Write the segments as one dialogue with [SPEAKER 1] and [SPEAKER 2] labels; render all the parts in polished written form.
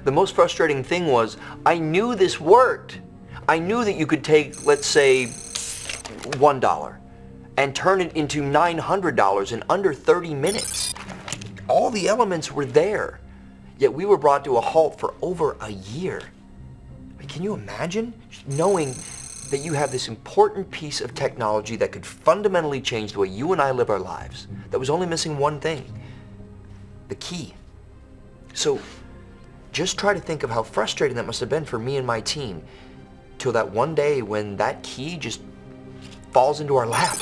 [SPEAKER 1] The most frustrating thing was I knew this worked. I knew that you could take, let's say, $1 and turn it into $900 in under 30 minutes. All the elements were there, yet we were brought to a halt for over a year. I mean, can you imagine knowing that you have this important piece of technology that could fundamentally change the way you and I live our lives, that was only missing one thing, the key. So just try to think of how frustrating that must have been for me and my team, till that one day when that key just falls into our lap.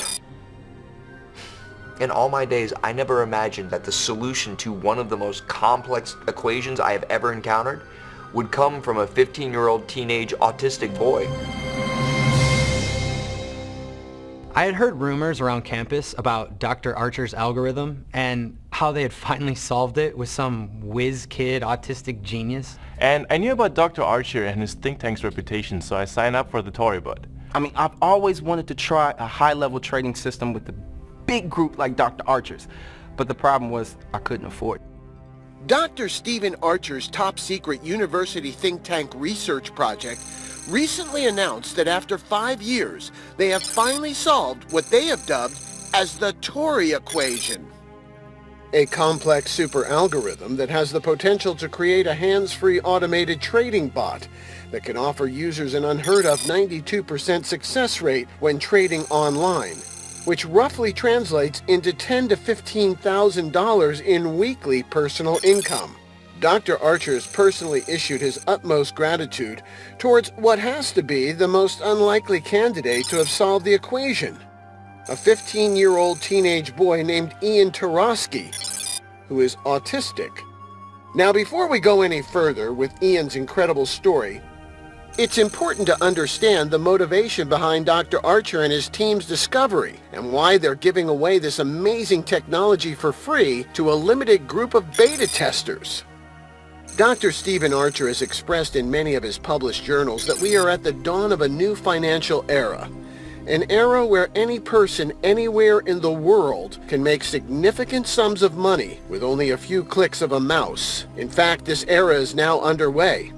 [SPEAKER 1] In all my days, I never imagined that the solution to one of the most complex equations I have ever encountered would come from a 15-year-old teenage autistic boy.
[SPEAKER 2] I had heard rumors around campus about Dr. Archer's algorithm and how they had finally solved it with some whiz kid autistic genius.
[SPEAKER 3] And I knew about Dr. Archer and his think tank's reputation, so I signed up for the Tauribot.
[SPEAKER 4] I mean, I've always wanted to try a high-level trading system with a big group like Dr. Archer's, but the problem was I couldn't afford it.
[SPEAKER 5] Dr. Stephen Archer's top-secret university think tank research project recently announced that after 5 years, they have finally solved what they have dubbed as the Tauri equation. A complex super algorithm that has the potential to create a hands-free automated trading bot that can offer users an unheard of 92% success rate when trading online, which roughly translates into $10,000 to $15,000 in weekly personal income. Dr. Archer has personally issued his utmost gratitude towards what has to be the most unlikely candidate to have solved the equation, a 15-year-old teenage boy named Ian Tauraski, who is autistic. Now, before we go any further with Ian's incredible story, it's important to understand the motivation behind Dr. Archer and his team's discovery and why they're giving away this amazing technology for free to a limited group of beta testers. Dr. Stephen Archer has expressed in many of his published journals that we are at the dawn of a new financial era, an era where any person anywhere in the world can make significant sums of money with only a few clicks of a mouse. In fact, this era is now underway,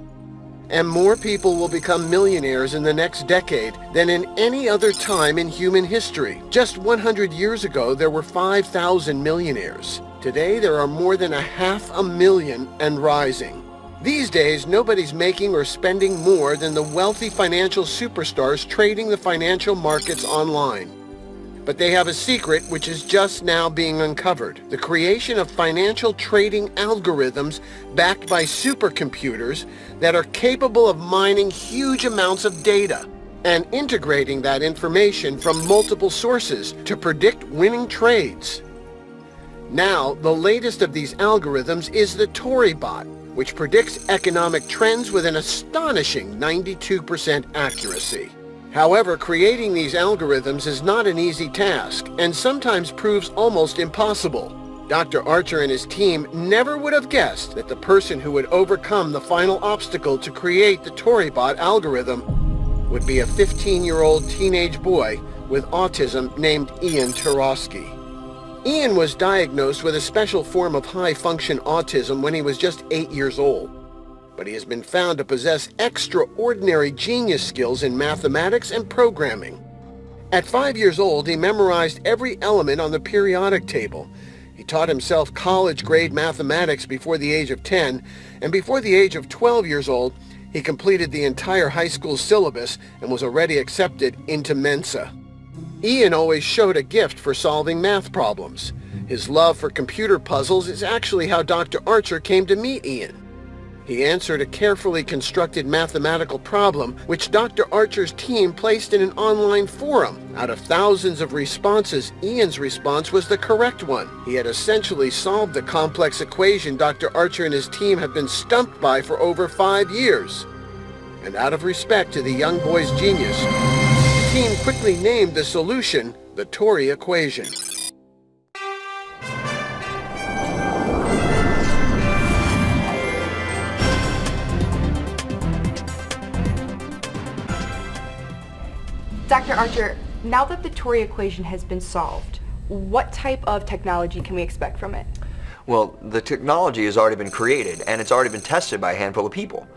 [SPEAKER 5] and more people will become millionaires in the next decade than in any other time in human history. Just 100 years ago, there were 5,000 millionaires. Today, there are more than 500,000 and rising. These days, nobody's making or spending more than the wealthy financial superstars trading the financial markets online. But they have a secret which is just now being uncovered: the creation of financial trading algorithms backed by supercomputers that are capable of mining huge amounts of data and integrating that information from multiple sources to predict winning trades. Now, the latest of these algorithms is the Tauribot, which predicts economic trends with an astonishing 92% accuracy. However, creating these algorithms is not an easy task and sometimes proves almost impossible. Dr. Archer and his team never would have guessed that the person who would overcome the final obstacle to create the Tauribot algorithm would be a 15-year-old teenage boy with autism named Ian Tauraski. Ian was diagnosed with a special form of high-function autism when he was just 8 years old, but he has been found to possess extraordinary genius skills in mathematics and programming. At 5 years old, he memorized every element on the periodic table. He taught himself college-grade mathematics before the age of 10, and before the age of 12 years old, he completed the entire high school syllabus and was already accepted into Mensa. Ian always showed a gift for solving math problems. His love for computer puzzles is actually how Dr. Archer came to meet Ian. He answered a carefully constructed mathematical problem which Dr. Archer's team placed in an online forum. Out of thousands of responses, Ian's response was the correct one. He had essentially solved the complex equation Dr. Archer and his team have been stumped by for over 5 years. And out of respect to the young boy's genius, the team quickly named the solution the Tauri equation.
[SPEAKER 6] Dr. Archer, now that the Tauri equation has been solved, what type of technology can we expect from it?
[SPEAKER 1] Well, the technology has already been created, and it's already been tested by a handful of people.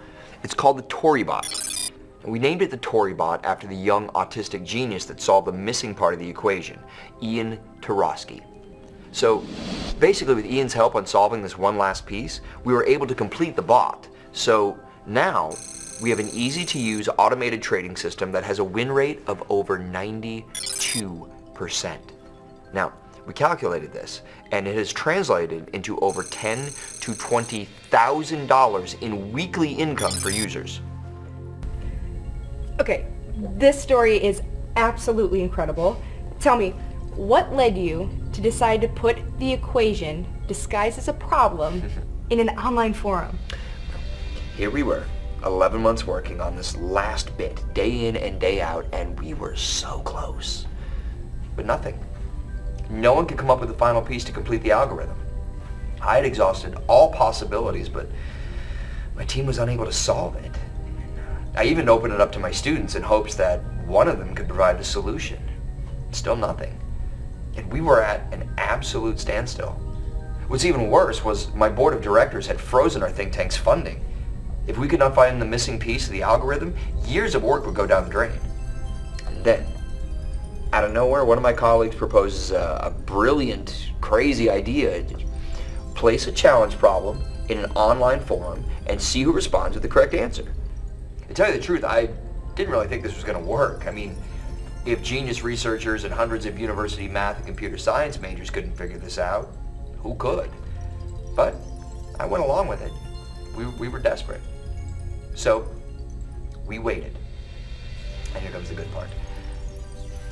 [SPEAKER 1] It's called the Tauribot. And we named it the Tauribot after the young autistic genius that solved the missing part of the equation, Ian Tauraski. So basically, with Ian's help on solving this one last piece, we were able to complete the bot. So now we have an easy-to-use automated trading system that has a win rate of over 92%. Now, we calculated this, and it has translated into over $10,000 to $20,000 in weekly income for users.
[SPEAKER 6] Okay, this story is absolutely incredible. Tell me, what led you to decide to put the equation disguised as a problem in an online forum?
[SPEAKER 1] Here we were, 11 months working on this last bit, day in and day out, and we were so close. But nothing. No one could come up with the final piece to complete the algorithm. I had exhausted all possibilities, but my team was unable to solve it. I even opened it up to my students in hopes that one of them could provide the solution. Still nothing. And we were at an absolute standstill. What's even worse was my board of directors had frozen our think tank's funding. If we could not find the missing piece of the algorithm, years of work would go down the drain. And then, out of nowhere, one of my colleagues proposes a brilliant, crazy idea. Place a challenge problem in an online forum and see who responds with the correct answer. To tell you the truth, I didn't really think this was going to work. I mean, if genius researchers and hundreds of university math and computer science majors couldn't figure this out, who could? But I went along with it. We were desperate. So we waited. And here comes the good part.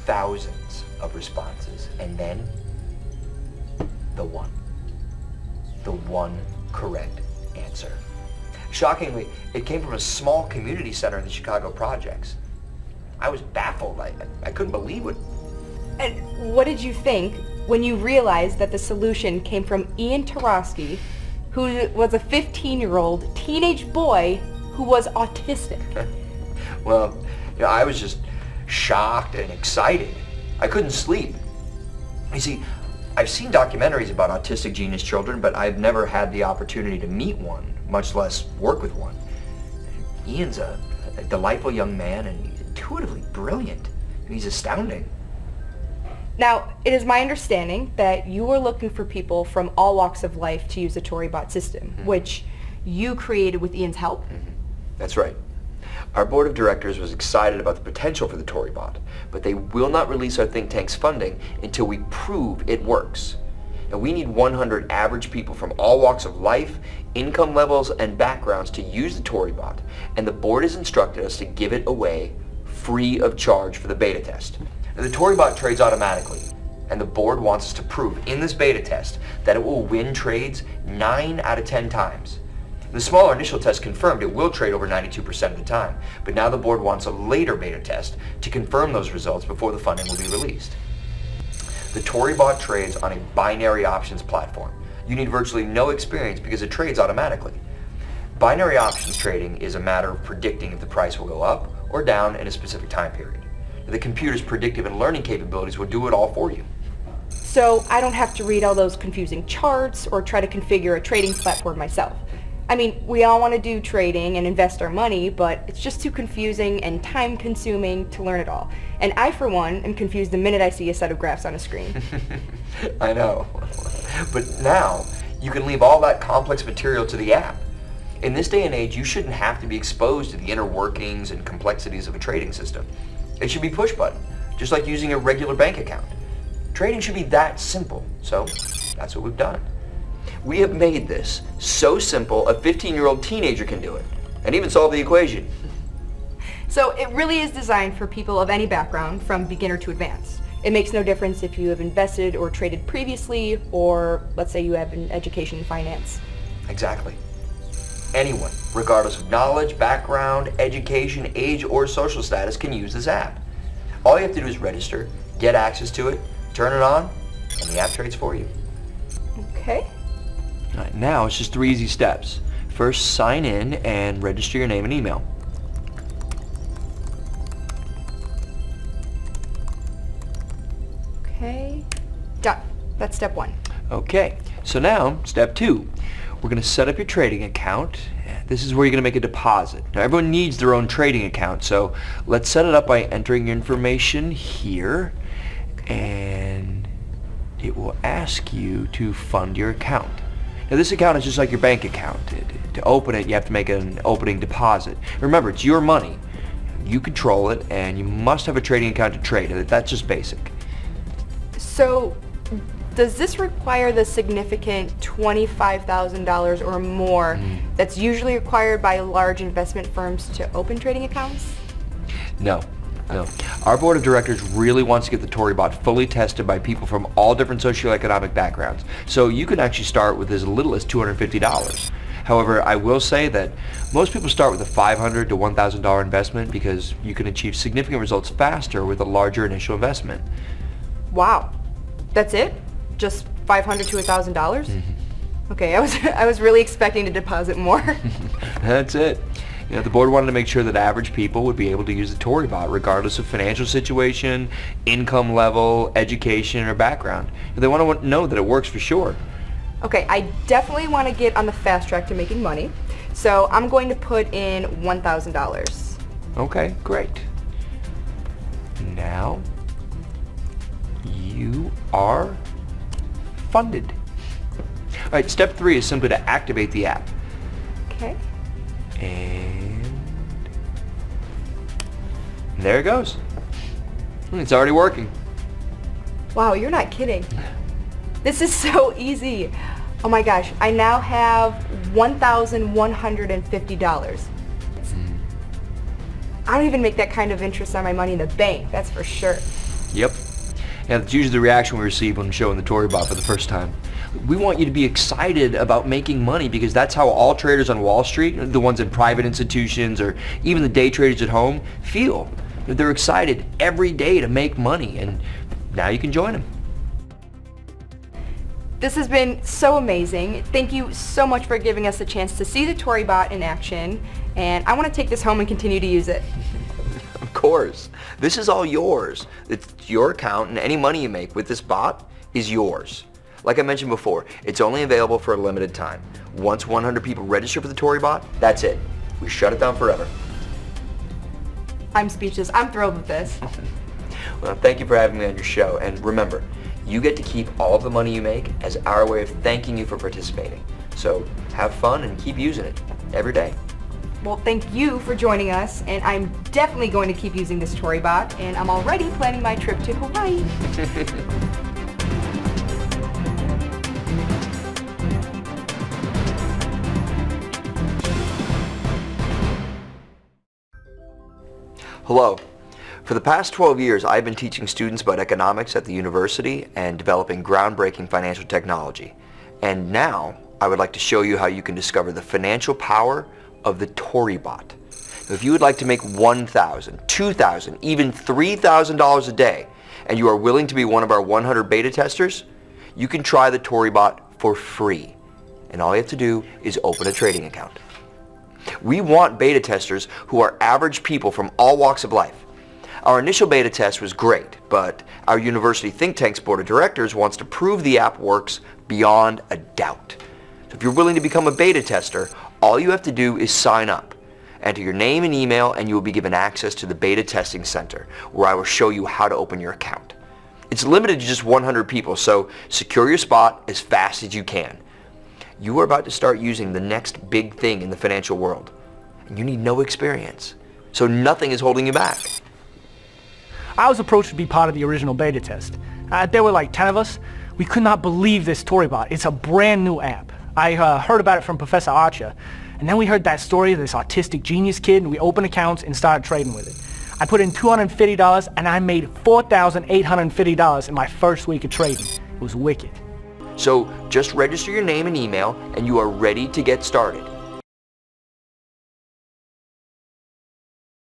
[SPEAKER 1] Thousands of responses, and then the one correct answer. Shockingly, it came from a small community center in the Chicago projects. I was baffled. I couldn't believe it.
[SPEAKER 6] And what did you think when you realized that the solution came from Ian Tauraski, who was a 15-year-old teenage boy who was autistic?
[SPEAKER 1] Well, I was just shocked and excited. I couldn't sleep. You see, I've seen documentaries about autistic genius children, but I've never had the opportunity to meet one, much less work with one. Ian's a delightful young man and he's intuitively brilliant. He's astounding.
[SPEAKER 6] Now, it is my understanding that you were looking for people from all walks of life to use the Tauribot system, which you created with Ian's help.
[SPEAKER 1] That's right. Our board of directors was excited about the potential for the Tauribot, but they will not release our think tank's funding until we prove it works. And we need 100 average people from all walks of life, income levels, and backgrounds to use the Tauribot, and the board has instructed us to give it away free of charge for the beta test. Now, the Tauribot trades automatically, and the board wants us to prove in this beta test that it will win trades 9 out of 10 times. The smaller initial test confirmed it will trade over 92% of the time, but now the board wants a later beta test to confirm those results before the funding will be released. The Tauribot trades on a binary options platform. You need virtually no experience because it trades automatically. Binary options trading is a matter of predicting if the price will go up or down in a specific time period. The computer's predictive and learning capabilities will do it all for you.
[SPEAKER 6] So I don't have to read all those confusing charts or try to configure a trading platform myself. I mean, we all want to do trading and invest our money, but it's just too confusing and time-consuming to learn it all. And I, for one, am confused the minute I see a set of graphs on a screen.
[SPEAKER 1] I know. But now, you can leave all that complex material to the app. In this day and age, you shouldn't have to be exposed to the inner workings and complexities of a trading system. It should be push-button, just like using a regular bank account. Trading should be that simple, so that's what we've done. We have made this so simple a 15-year-old teenager can do it, and even solve the equation.
[SPEAKER 6] So it really is designed for people of any background, from beginner to advanced. It makes no difference if you have invested or traded previously, or let's say you have an education in finance.
[SPEAKER 1] Exactly. Anyone, regardless of knowledge, background, education, age, or social status, can use this app. All you have to do is register, get access to it, turn it on, and the app trades for you.
[SPEAKER 6] Okay.
[SPEAKER 1] All right, now it's just 3 easy steps. First, sign in and register your name and email.
[SPEAKER 6] Okay. Done. That's step 1.
[SPEAKER 1] Okay, So now, step 2. We're going to set up your trading account. This is where you're going to make a deposit. Now everyone needs their own trading account, so let's set it up by entering your information here, and it will ask you to fund your account. Now this account is just like your bank account. To open it, you have to make an opening deposit. Remember, it's your money. You control it, and you must have a trading account to trade it. That's just basic.
[SPEAKER 6] So, does this require the significant $25,000 or more that's usually required by large investment firms to open trading accounts?
[SPEAKER 1] No. Our board of directors really wants to get the Tauribot fully tested by people from all different socioeconomic backgrounds. So you can actually start with as little as $250. However, I will say that most people start with a $500 to $1,000 investment because you can achieve significant results faster with a larger initial investment.
[SPEAKER 6] Wow. That's it? Just $500 to $1,000? Okay, I was really expecting to deposit more.
[SPEAKER 1] That's it. The board wanted to make sure that average people would be able to use the Tauribot regardless of financial situation, income level, education, or background. They want to know that it works for sure.
[SPEAKER 6] Okay, I definitely want to get on the fast track to making money, so I'm going to put in $1,000.
[SPEAKER 1] Okay, great. Now, you are funded. All right, step 3 is simply to activate the app.
[SPEAKER 6] Okay.
[SPEAKER 1] And there it goes. It's already working.
[SPEAKER 6] Wow, you're not kidding. This is so easy. Oh my gosh, I now have $1,150. I don't even make that kind of interest on my money in the bank, that's for sure.
[SPEAKER 1] Yep. And that's usually the reaction we receive when showing the Tauribot for the first time. We want you to be excited about making money because that's how all traders on Wall Street, the ones in private institutions or even the day traders at home, feel. They're excited every day to make money, and now you can join them.
[SPEAKER 6] This has been so amazing. Thank you so much for giving us a chance to see the Tauribot in action, and I want to take this home and continue to use it.
[SPEAKER 1] Of course. This is all yours. It's your account, and any money you make with this bot is yours. Like I mentioned before, it's only available for a limited time. Once 100 people register for the Tauribot, that's it. We shut it down forever.
[SPEAKER 6] I'm speechless. I'm thrilled with this.
[SPEAKER 1] Well, thank you for having me on your show, and remember, you get to keep all of the money you make as our way of thanking you for participating. So have fun and keep using it every day.
[SPEAKER 6] Well, thank you for joining us, and I'm definitely going to keep using this Tauribot, and I'm already planning my trip to Hawaii.
[SPEAKER 1] Hello. For the past 12 years, I've been teaching students about economics at the university and developing groundbreaking financial technology. And now, I would like to show you how you can discover the financial power of the Tauribot. If you would like to make $1,000, $2,000, even $3,000 a day, and you are willing to be one of our 100 beta testers, you can try the Tauribot for free. And all you have to do is open a trading account. We want beta testers who are average people from all walks of life. Our initial beta test was great, but our university think tank's board of directors wants to prove the app works beyond a doubt. So if you're willing to become a beta tester, all you have to do is sign up. Enter your name and email, and you will be given access to the beta testing center, where I will show you how to open your account. It's limited to just 100 people, so secure your spot as fast as you can. You are about to start using the next big thing in the financial world, and you need no experience, so nothing is holding you back.
[SPEAKER 7] I was approached to be part of the original beta test. There were like 10 of us. We could not believe this Tauribot. It's a brand new app. I heard about it from Professor Archer, and then we heard that story of this autistic genius kid, and we opened accounts and started trading with it. I put in $250, and I made $4,850 in my first week of trading. It was wicked.
[SPEAKER 1] So just register your name and email, and you are ready to get started.